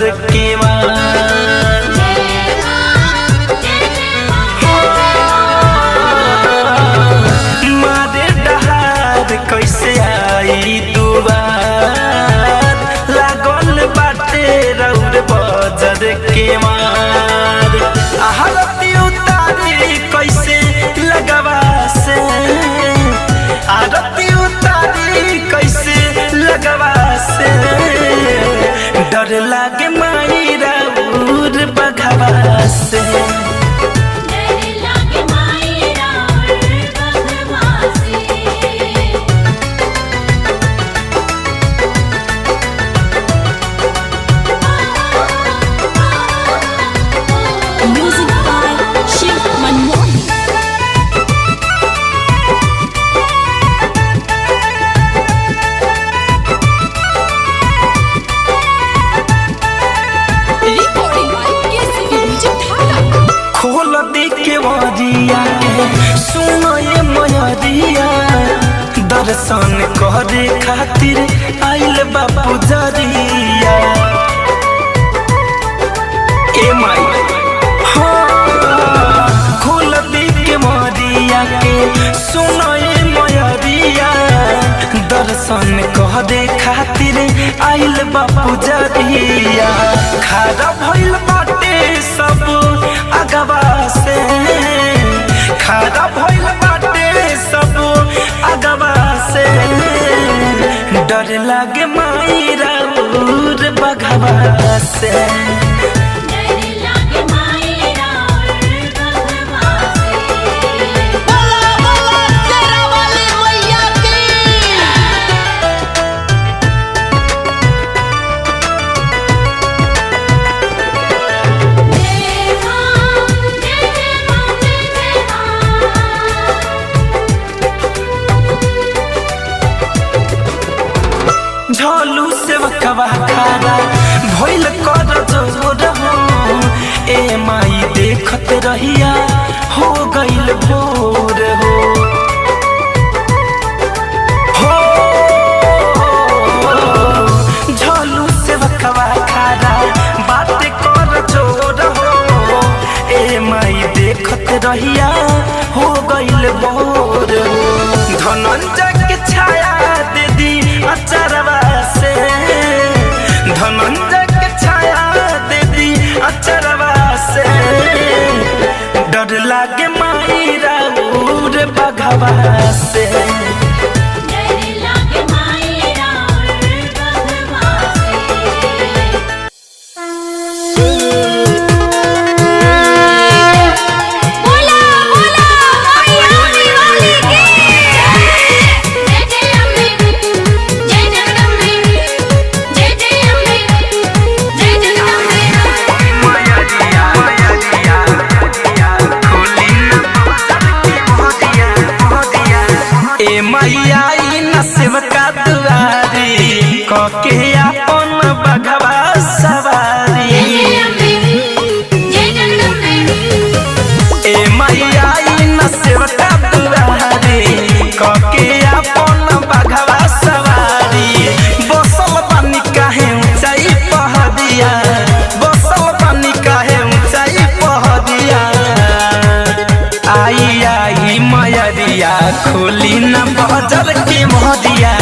बजर के मारे डहार कैसे आई दुआर लागल बाटे रौर बजर के मार आरती उतारी कैसे लगवा से आरती उतारी कैसे लगवा से डर लागे माई राउर बघवा से सुनो ये मयरिया दर्शन करे खातिर आइल बापू जरिया ए माई हाँ खोल दी के मरिया के सुनो ये मयरिया दर्शन करे खातिर आइल बापू जरिया खारा भइल बाटे सब अगवा से खारा भइल बाटे सब अगवा से डर लागे माई राउर बघवा से झोलू से वकवा खारा भइल कर जोर हो ए माई देखत रहिया हो गइल भोर हो झोलू से वकवा खारा बात कर जोर हो ए माई देखत रहिया हो गइल भोर हो धनंजय के छाया दे दी अचरवा से धनंजय के छाया दे दी अचरवा से डर लागे माई राउर बघवा से के अपन बघवा सवारी ए मैया न सेवका दुआरी के अपन बघवा सवारी बसल पानी काहे ऊंचाई पहदिया बसल पानी काहे ऊंचाई पहदिया आई आई मैया खोली न बजर के मोहदिया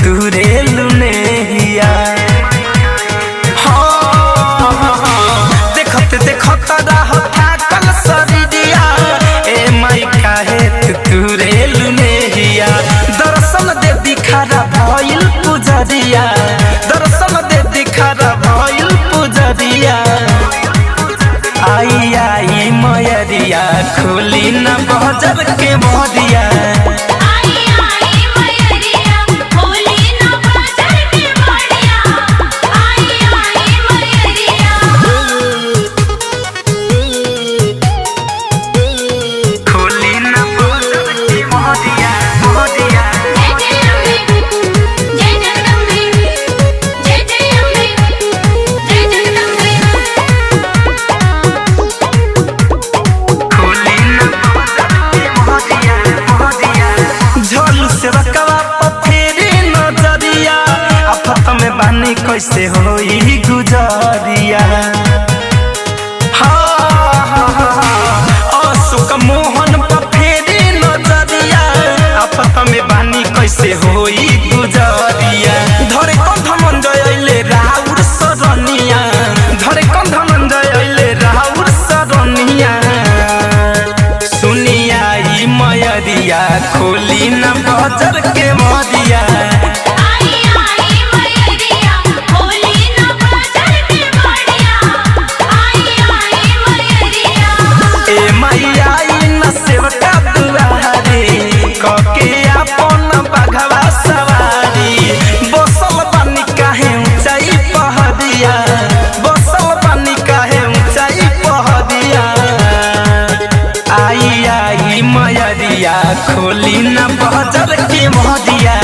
तुरे लुनेहिया देखत देखत थाकल शरीरिया ए माई काहे तुरे लुनेहिया दर्शन दे दिखारा भइल पुजरिया दर्शन दे दिखारा भइल पुजरिया आई आई मयरिया खोली न बजर के मोहरिया खोली न बजर के मदिया ए मैया न सेवका दुआरे कके अपन बघवा सवारी बसल बानी काहे ऊंचाई पहदिया बसल बानी काहे ऊंचाई पहदिया आई आई मैया खोली न बजर के मदिया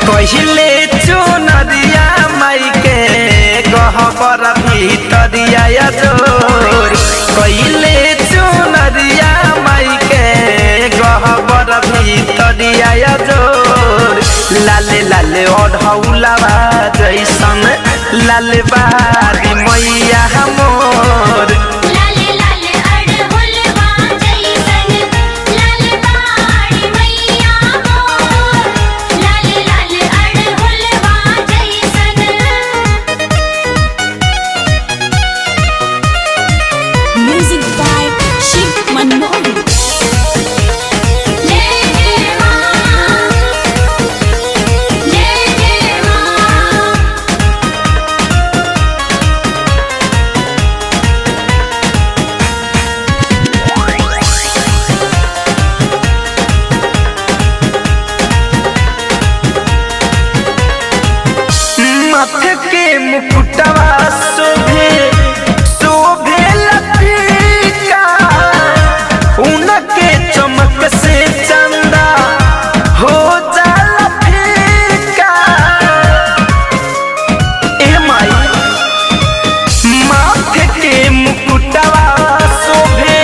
पहिले चुनरिया माई के गहबर भीतरिया जोर पहिले चुनरिया माई के गहबर भीतरिया जोर लाले लाले ओढ़ौलावा जैसन लाले बारी मैया मोर माथे के मुकुटवा शोभे शोभे लतीका उनके चमक से चंदा हो जाला फीका ए माई माथे के मुकुटवा शोभे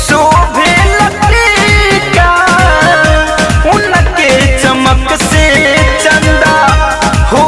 शोभे लतीका उनके चमक से चंदा हो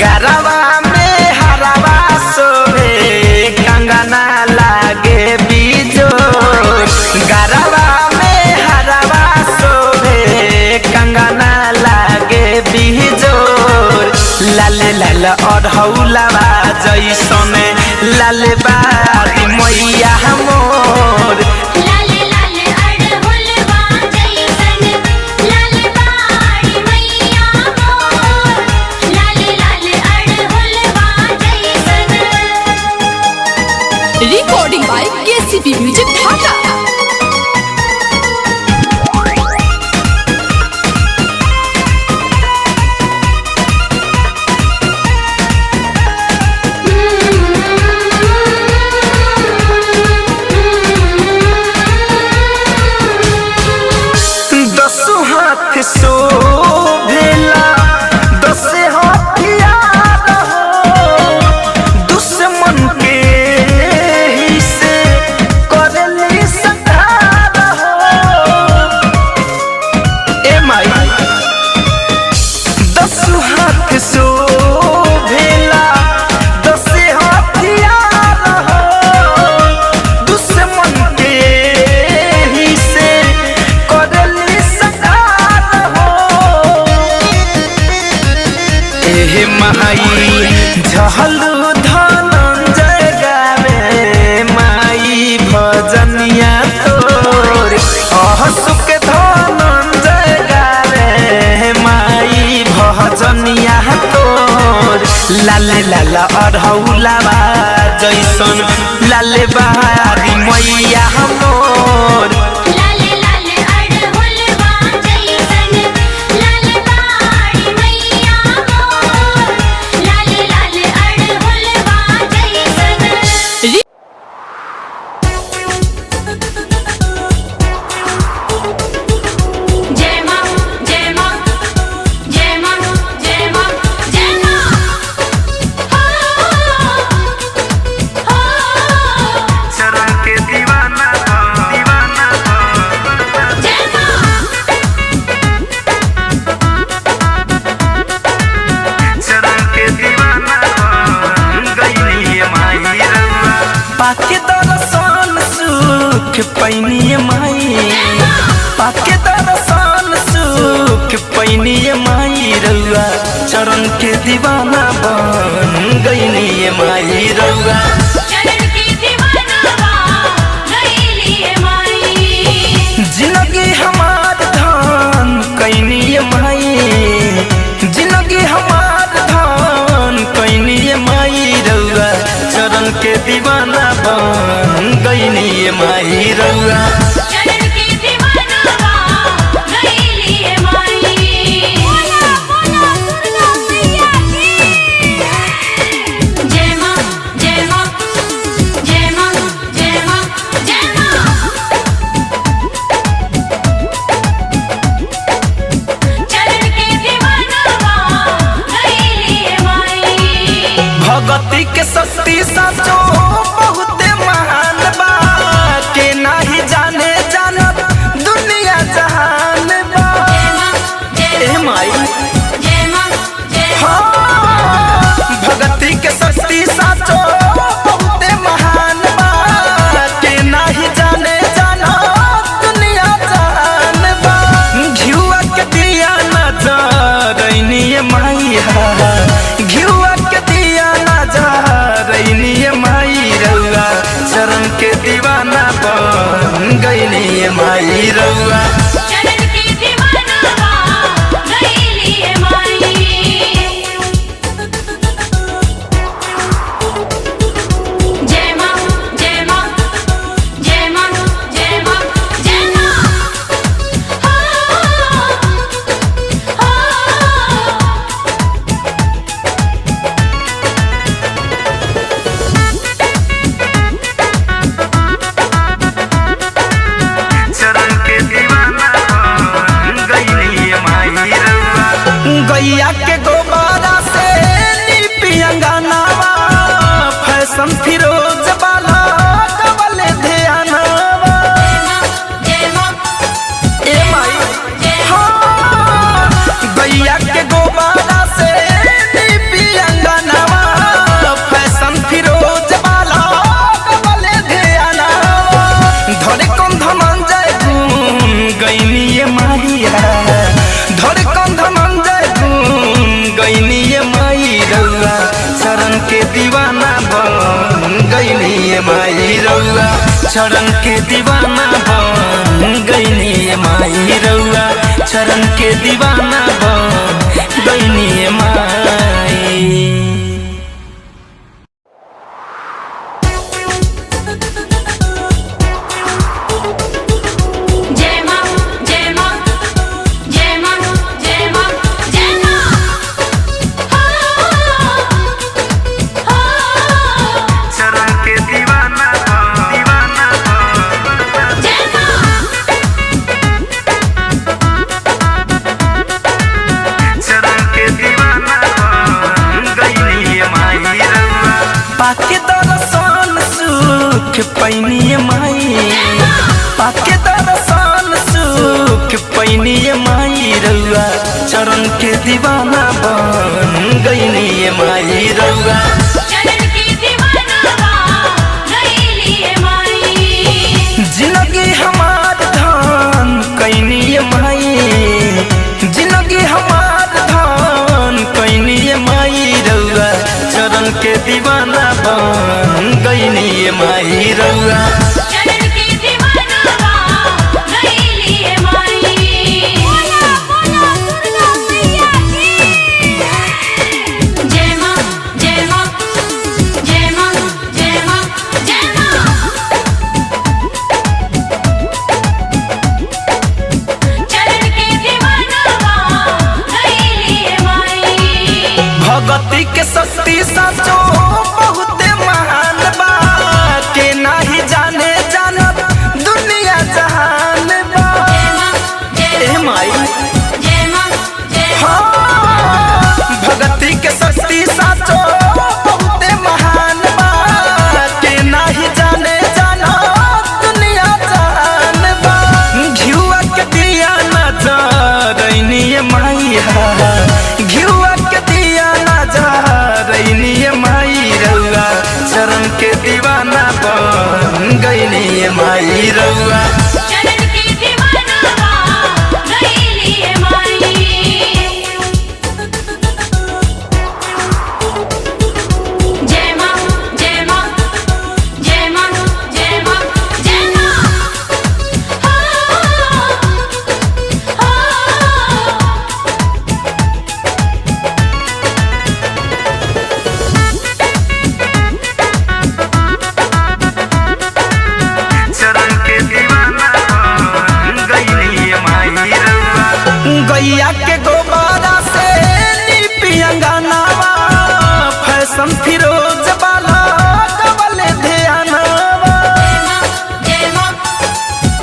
गरबा में हरवा सोहे कंगना लागे बीजोर गरबा में हरवा सोहे कंगना लागे बीजोर लाले लाल ओढ़ौलावा जैसन लाले बारी मैया मोर रिकॉर्डिंग बाय केसीपी म्यूजिक ढाका। दसो हाथ शोभेला दसे हथियार हो दुश्मन के हिस्से करली संहार हो ए माई दसो हाथ शोभेला दसे हथियार हो दुश्मन के हिस्से माई झहलू धनंजय गावे माई भजनिया तोर सुख धनंजय गावे माई भजनिया तोर लाले लाला अढ़ौलावा जैसन लाले बारी मैया मोर पाके दर्शन सुख पैनी माई, पाके दर्शन सुख पैनी माई रउआ चरण के दीवाना बन गईनी माई रउआ चरण के दीवाना बन गईली माई। जिंदगी हमार धान कैनी माई, जिंदगी हमार धान कैनी माई रउआ चरण के दीवाना बन गईनी माई रउआ चरण के दीवाना बन गईली माई। बोला बोला दुर्गा मैया की जय मां जय मां जय मां जय मां जय मां। चरण के दीवाना बन गईली माई। भगती के शक्ति साचो बहुत महान बा, के नाही जाने जानत दुनिया जहान बा। ए माई हाँ, भगती के शक्ति साचो बहुत महान बा, के नाही जाने जानत दुनिया जहान बा। घिउआ के दिया नजरैनी माई हा, घिउआ के दिया नजरैनी माई रउआ चरण के दीवाना बन गईनी माई रउआ चरण के दीवाना बन गईली माई। जय मां जय मां जय मां जय मां जय मां। चरण के दीवाना बन गईनी माई रउआ गैया के गोबारा से लिपि अंगनावा, फैशन फिरोज वाला डबल ध्यानवा। जय मां ए माई हाँ, गैया के गोबारा से लिपि अंगनावा, फैशन फिरोज वाला डबल ध्यानवा। धरे कौन धनंजय गुन गईनी माई धरे कौन धनंजय गुन गईनी माई रउआ चरण के दीवाना बन गईनी माई रउआ चरण के दीवाना बन गईनी माई रउआ चरण के दीवाना बन गईनी माई। जय मां जय मां जय मां जय मां जय मां। चरण के दीवाना जय मां चरण के दीवाना बन गईनी माई रउआ पाके दर्शन सुख पैनी माई, पाके दर्शन सुख पैनी माई रउआ चरण के दीवाना बन गईनी माई रउआ चरण के दीवाना बन गईली माई। जिंदगी हमार धान कैनी माई, जिंदगी हमार धान कैनी माई रउआ चरण के दीवाना बन गईनी माई रउआ चरण के दीवाना बन गईली माई। बोला बोला दुर्गा मैया की जय मां जय मां जय मां जय मां जय मां। चरण के दीवाना बन गईली माई। भगती के शक्ति साचो बहुत महान बा, के नाही दीवाना बन गईली माई रउआ। चरण के दीवाना बन गईली माई। जय मां जय मां जय मां जय मां जय मां। चरण के दीवाना बन गईली माई रउआ। गैया के गोबारा से लिपि अंगनावा फैशन फिरोज वाला डबल ध्यानवा। जय मां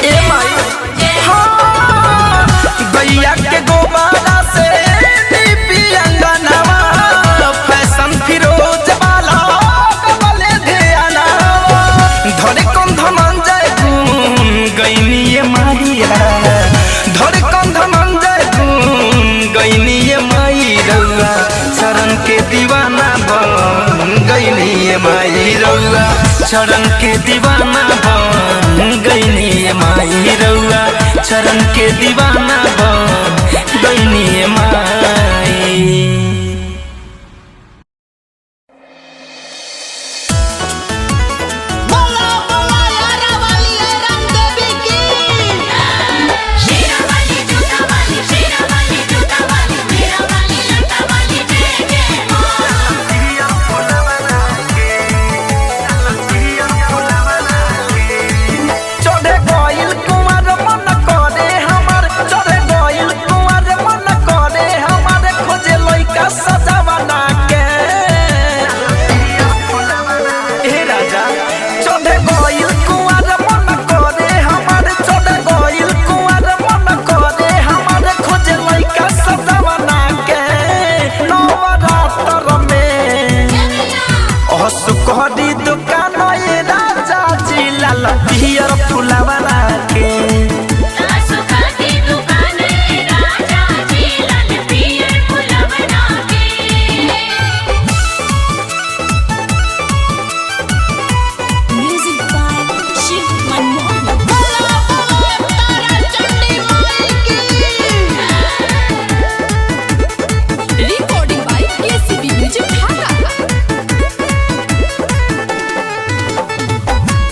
ए माई जय हाँ, गैया के गोबारा से लिपि अंगनावा फैशन फिरोज वाला डबल ध्यानवा। धरे कंध मंजय गुन गईनी माहिया, धरे कंध मंजय गुन गईनी माई रउआ। चरण के दीवाना बन गईनी माई रउआ। चरण के दीवाना बन गईनी माई रउआ। चरण के दीवाना बन गईनी माई। शेरा वाली जूता वाली शेरा वाली जूता वाली मेरा वाली लटा वाली जय जय मां। चढ़े गइल कुंवर मन करे हमार, चढ़े गइल कुंवर मन करे हमार, खोजे लइका सजावना के। हे राजा चढ़े गइल कुंवर मन करे हमार, चढ़े गइल कुंवर मन करे हमार, खोजे लइका सजावना के। नवरात्र में असुकरी दुकान ये राजा जी लाल पियर फुलवना के। सुखा की दुकान राजा जी लाल पियर फुलवना के। Music by Shiv Manmohan. Recording by KCB music Dhaka.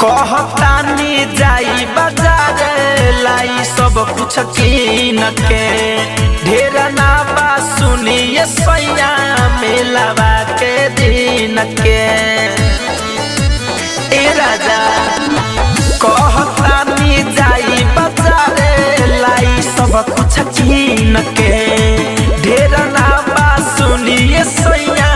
कहतानी जाई बाजार लाई सब कुछ कीन के। ढेर ना बा सुनिए सैया मेलावा के दिन के। ए राजा कहतानी जाई बाजार लाई सब कुछ कीन के। ढेर ना बा सुनिए सैया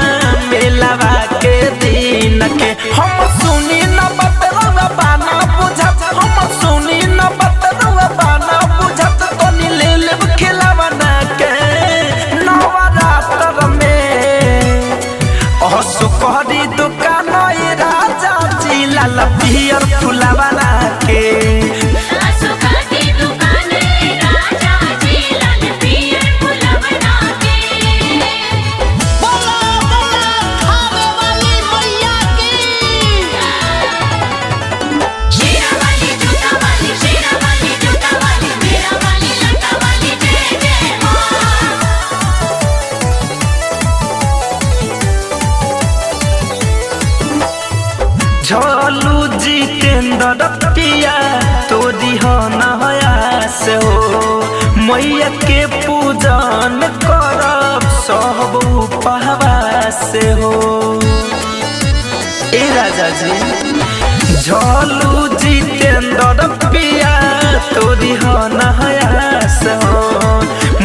मेलावा के दिन के। हम सुनी न बतरवा बाना बुझत, हम सुनी न बतरवा बाना बुझत, तनी ले लेब खिलावना के। नवरात्र में असुकरी दुकान ये राजा जी लाल पियर फुलवना के। सुखा की दुकान राजा जी लाल पियर फुलवना के। शेरा वाली जूता वाली शेरा वाली जूता वाली मेरा वाली लटा वाली जय जय मां। झलू जितेंद्र पिया तोरी हो नया से हो। मैया के पूजन करब सब उपवास से हो। ए राजा जी झलू जितेंद्र पिया तोरी हो नया से हो।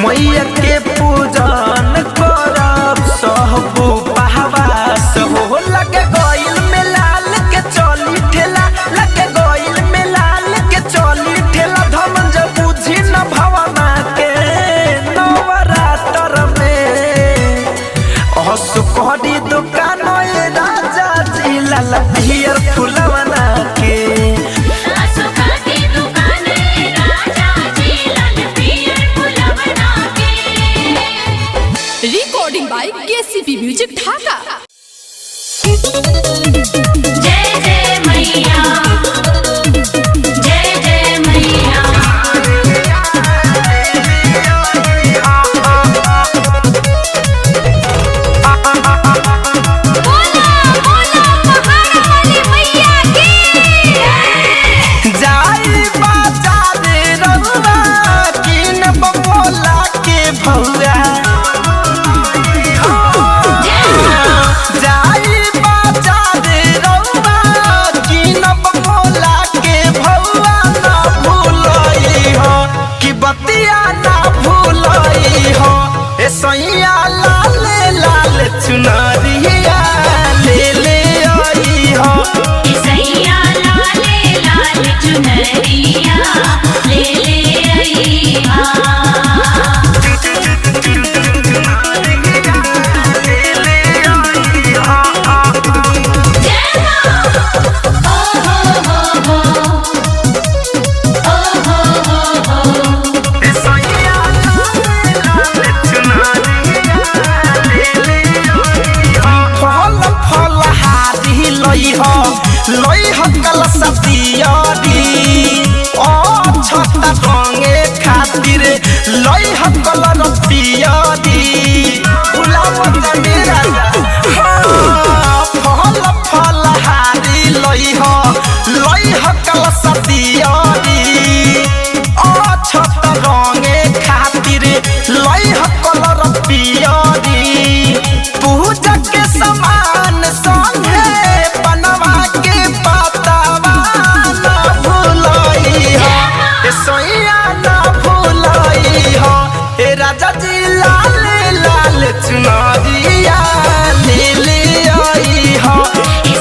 मैया के पूजन करब सब उपवास हो। लगे गइल में लाल के चली ठेला, लगे गइल में लाल के चली ठेला, धमन जब बुझी न भवना के। नवरात्र में असुकरी दुकान ये राजा जी लाल पियर फुलवना के। सुखा की दुकान राजा जी लाल पियर फुलवना के। रिकॉर्डिंग बाय केसीबी म्यूजिक ढाका। जय जय सतियारी ओ छता रंगे खातिर लई ह कलर पियारी फुलावत मेरा फल फल हारी लई ह कलर सतियारी ओ छता रंगे खातिर लई ह कलर पियारी पूजा के समान संगे बनवा के पतावा न भूलई हो ए सोइया न भूलई हो ए राजा जी लाल लाल चुनरिया ले ले आई हो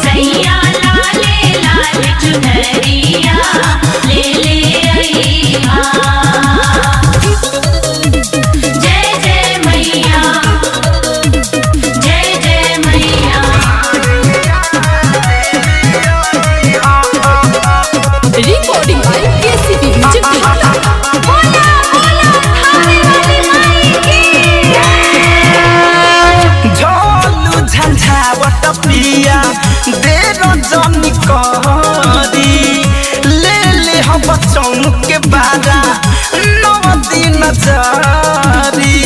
सैया लाले लाल चुनरिया ले ले आई हा जय जय मैया जय जय मैया रिकॉर्डिंग बाय केसीपी म्यूजिक ढाका। बोला बोला थाने वाली माई की झोलू झंझावट पिया दे रजनी करी ले ले हम चौमुख के बारा नव दिन जारी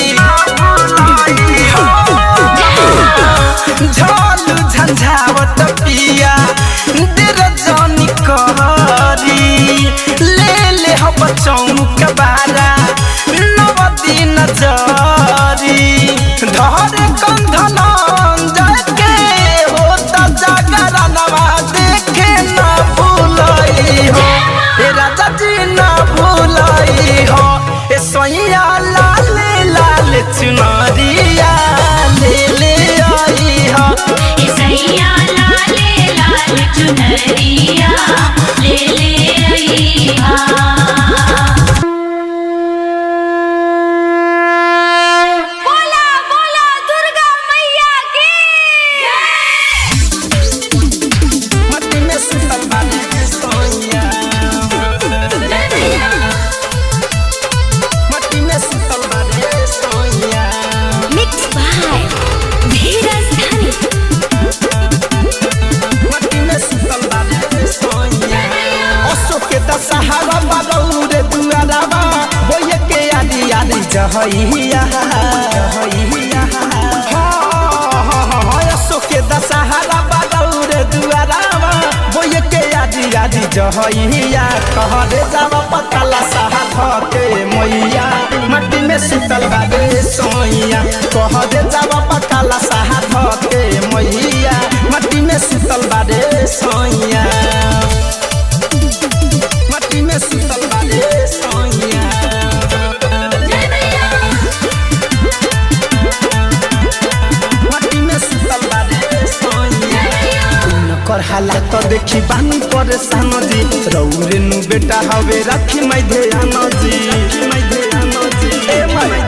झोलू झंझावट पिया दे रजनी करी ले ले हम चौमुख के बारा नव दिन जारी धरे कंधन जाके होता जागरणवा देखे न भूलई हो ए राजा जी न भूलई हो ए सोइया लाल लाल चुनरिया ले ले आई हो सैया लाले लाल चुनरिया ले ले आई हा बोला बोला दुर्गा मैया की मट्टी में सुतल बानी सोइया मट्टी में सुतल बानी सोइया मिक्स बाय धीरज धनी मट्टी में सुतल बानी सोइया अशोक के दशहरा बालौरे दुआराबा बोये के आदि आदि जहैया अशोक के दशहरा बालौरे दुआराबा बोये के आदि आदि जहैया कहरे जावा पकाला साहब के मैया मट्टी में सुतल बाबे सोइया कहरे जावा पकाला साहब के मैया मट्टी में सुतल बाबे सोइया मट्टी में सुतल बाबे सोइया मट्टी में सुतल बाबे सोइया कर हालात देखी बानी परेशान जी रौरे नु बेटा हवे राखी माई ध्यान जी ए माई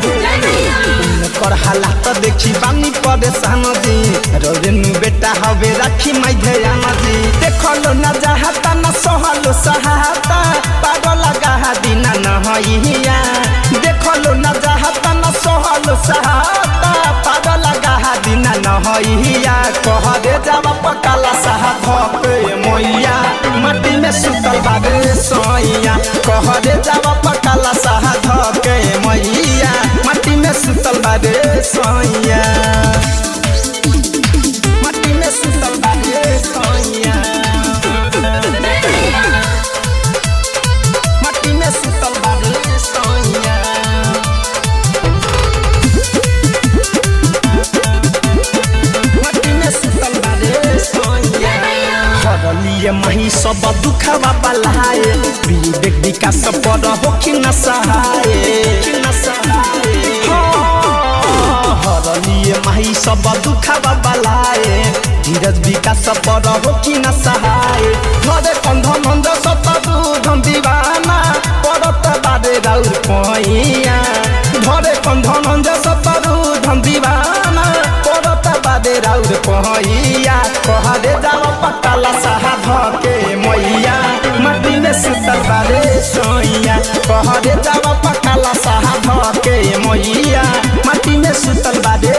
कर हालात देखी बानी परेशान जी रौरे नु बेटा हवे राखी माई ध्यान जी देखलो न चाहता न सहलो सहाता पागल लगा दिना न हइया देखलो न चाहता न सहलो सहाता पागल लगा दिना न हइया कह दे जावा पकाला साहब के मैया मट्टी में सुतल बाबे सोइया कह दे जावा पकाला साहब के मैया मट्टी में सुतल बाबे सोइया मट्टी में सुतल बाबे सोइया मट्टी में सुतल बाबे सोइया मट्टी में सुतल बाबे सोइया हरलिए मही सब दुखवा बलाए विवेक विकास पर होखी न सहाय हरलिए मही सब दुखवा बलाए धीरज विकास पर होखी न सहाय घरे कंधन नंद सतदू धन दीवाना पड़त बारे राउर पैया घरे कंधन नंद सतदू धन दीवाना पड़त बारे राउर पैया कह दे जावा पकाला साहब के मैया मट्टी में सुतल बारे सोइया कह दे जावा पकाला साहब के मैया मट्टी में सुतल बारे